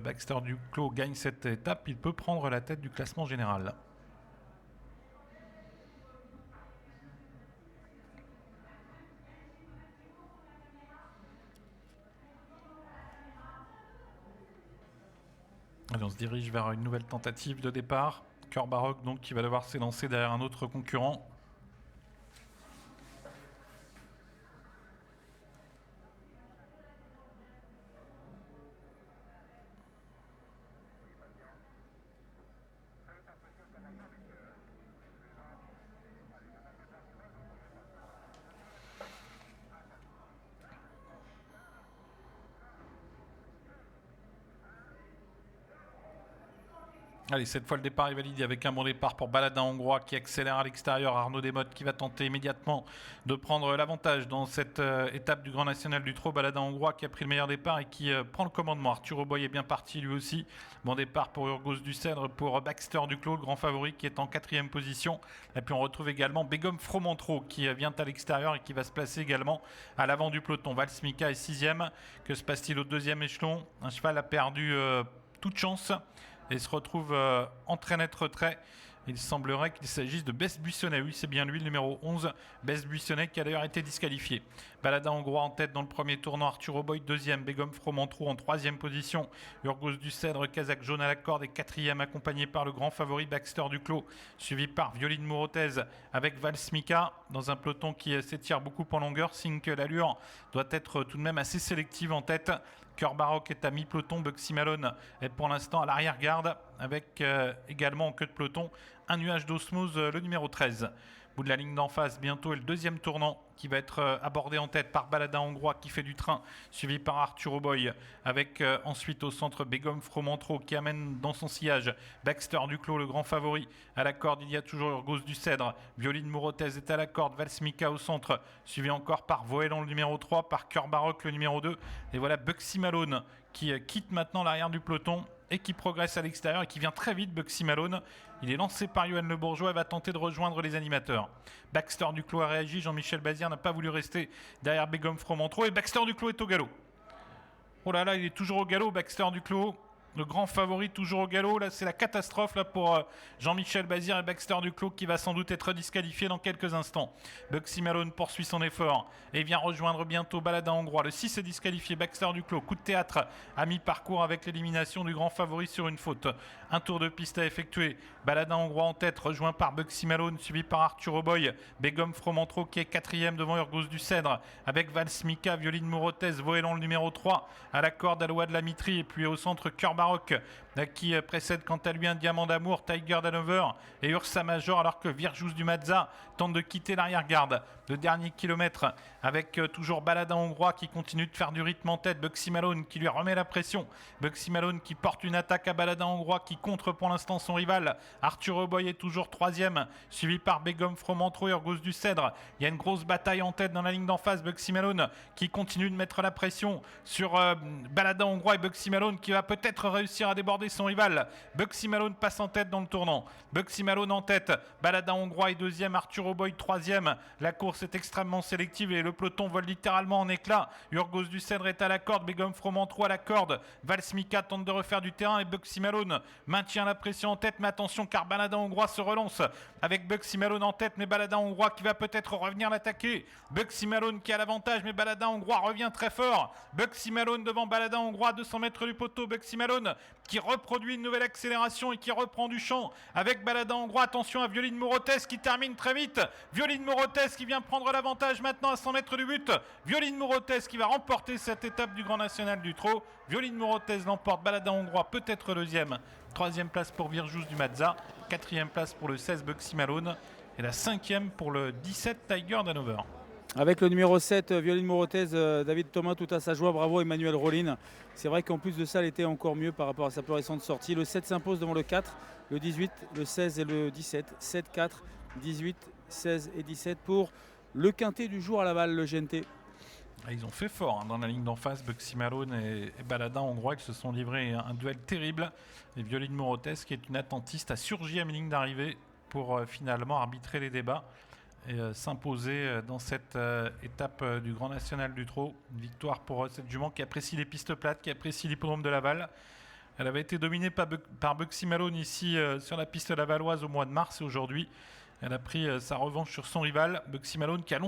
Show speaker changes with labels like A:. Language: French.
A: Baxter Duclos gagne cette étape, il peut prendre la tête du classement général. Allez, on se dirige vers une nouvelle tentative de départ. Cœur Baroque donc qui va devoir s'élancer derrière un autre concurrent. Allez, cette fois le départ est validé avec un bon départ pour Baladin hongrois qui accélère à l'extérieur. Arnaud Desmottes qui va tenter immédiatement de prendre l'avantage dans cette étape du Grand National du Trot. Baladin hongrois qui a pris le meilleur départ et qui prend le commandement. Arthur Auboy est bien parti lui aussi. Bon départ pour Urgos du Cèdre, pour Baxter Duclos, le grand favori qui est en 4e position. Et puis on retrouve également Begum Fromentro qui vient à l'extérieur et qui va se placer également à l'avant du peloton. Valsmika est 6e. Que se passe-t-il au 2e échelon? Un cheval a perdu toute chance et se retrouve en très net retrait. Il semblerait qu'il s'agisse de Best Buissonnet. Oui, c'est bien lui, le numéro 11. Best Buissonnet qui a d'ailleurs été disqualifié. Baladin hongrois en tête dans le premier tournant. Arthur Auboy 2e. Begum Fromentro en 3e position. Urgos du Cèdre, Kazakh jaune à la corde est 4e, accompagné par le grand favori Baxter Duclos, suivi par Violine Mourotez avec Valsmika dans un peloton qui s'étire beaucoup en longueur. Signe que l'allure doit être tout de même assez sélective en tête. Cœur Baroque est à mi-peloton. Bugsy Malone est pour l'instant à l'arrière-garde avec également en queue de peloton un nuage d'osmose, le numéro 13. Bout de la ligne d'en face, bientôt, et le deuxième tournant qui va être abordé en tête par Baladin hongrois qui fait du train, suivi par Arthur Auboy, avec ensuite au centre Begum Fromentro qui amène dans son sillage Baxter Duclos, le grand favori. À la corde, il y a toujours Urgos du Cèdre. Violine Mourotez est à la corde, Valsmika au centre, suivi encore par Voélan le numéro 3, par Cœur Baroque le numéro 2. Et voilà Bugsy Malone qui quitte maintenant l'arrière du peloton et qui progresse à l'extérieur et qui vient très vite. Bugsy Malone, il est lancé par Yoann Le Bourgeois et va tenter de rejoindre les animateurs. Baxter Duclos a réagi, Jean-Michel Bazir n'a pas voulu rester derrière Begum Fromentro et Baxter Duclos est au galop. Oh là là, il est toujours au galop, Baxter Duclos. Le grand favori toujours au galop. Là, c'est la catastrophe là, pour Jean-Michel Bazir et Baxter Duclos qui va sans doute être disqualifié dans quelques instants. Bugsy Malone poursuit son effort et vient rejoindre bientôt Baladin hongrois. Le 6 est disqualifié. Baxter Duclos, coup de théâtre à mi-parcours avec l'élimination du grand favori sur une faute. Un tour de piste à effectuer. Baladin hongrois en tête, rejoint par Bugsy Malone, suivi par Arthur Auboy. Begum Fromentro qui est 4e devant Urgos du Cèdre avec Valsmika, Violine Mourotez, Voélan le numéro 3 à la corde, Aloha de la Mitrie et puis au centre Cœur Baroque qui précède quant à lui un Diamant d'amour, Tiger Danover et Ursa Major, alors que Virjous du Mazza tente de quitter l'arrière-garde. Le dernier kilomètre avec toujours Baladin hongrois qui continue de faire du rythme en tête. Bugsy Malone qui lui remet la pression. Bugsy Malone qui porte une attaque à Baladin hongrois qui contre pour l'instant son rival. Arthur Auboy est toujours 3e, suivi par Begum Fromentro et Urgos du Cèdre. Il y a une grosse bataille en tête dans la ligne d'en face. Bugsy Malone qui continue de mettre la pression sur Baladin hongrois et Bugsy Malone qui va peut-être réussir à déborder son rival. Bugsy Malone passe en tête dans le tournant. Bugsy Malone en tête. Baladin hongrois est 2e, Arthur Auboy 3e. La course est extrêmement sélective et le peloton vole littéralement en éclats. Urgos du Cèdre est à la corde, Begum Fromentro à la corde. Valsmika tente de refaire du terrain et Bugsy Malone maintient la pression en tête. Mais attention car Baladin hongrois se relance avec Bugsy Malone en tête, mais Baladin hongrois qui va peut-être revenir l'attaquer. Bugsy Malone qui a l'avantage, mais Baladin hongrois revient très fort. Bugsy Malone devant Baladin hongrois, 200 mètres du poteau. Bugsy Malone qui reproduit une nouvelle accélération et qui reprend du champ avec Baladin hongrois. Attention à Violine Mourotez qui termine très vite. Violine Mourotez qui vient prendre l'avantage maintenant à 100 mètres du but. Violine Mourotez qui va remporter cette étape du Grand National du Trot. Violine Mourotez l'emporte. Baladin hongrois peut-être 2e. 3e place pour Virjous du Mazza. 4e place pour le 16 Bugsy Malone. Et la 5e pour le 17 Tiger Danover.
B: Avec le numéro 7, Violine Mourotez, David Thomas tout à sa joie, bravo Emmanuel Rollin. C'est vrai qu'en plus de ça, elle était encore mieux par rapport à sa plus récente sortie. Le 7 s'impose devant le 4, le 18, le 16 et le 17. 7, 4, 18, 16 et 17 pour le quintet du jour à Laval, le GNT.
A: Ils ont fait fort dans la ligne d'en face, Bugsy Malone et Baladin hongrois qui se sont livrés un duel terrible. Et Violine Mourotez qui est une attentiste a surgi à mi ligne d'arrivée pour finalement arbitrer les débats et s'imposer dans cette étape du Grand National du Trot. Une victoire pour cette jument qui apprécie les pistes plates, qui apprécie l'hippodrome de Laval. Elle avait été dominée par Buxy Malone ici sur la piste lavalloise au mois de mars et aujourd'hui, elle a pris sa revanche sur son rival. Buxy Malone qui a